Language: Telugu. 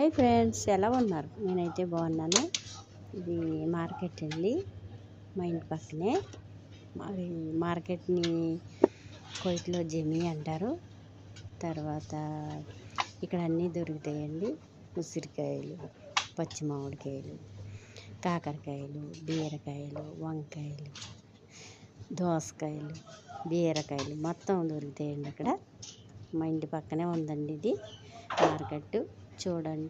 హై ఫ్రెండ్స్, ఎలా ఉన్నారు? నేనైతే బాగున్నాను. ఇది మార్కెట్ అండి, మా ఇంటి పక్కనే. మరి మార్కెట్ని కోయిట్లో జమి అంటారు. తర్వాత ఇక్కడ అన్నీ దొరుకుతాయండి. ఉసిరికాయలు, పచ్చి మామిడికాయలు, కాకరకాయలు, బీరకాయలు, వంకాయలు, దోసకాయలు, బీరకాయలు మొత్తం దొరుకుతాయండి. ఇక్కడ మా ఇంటి పక్కనే ఉందండి ఇది మార్కెట్. చూడండి,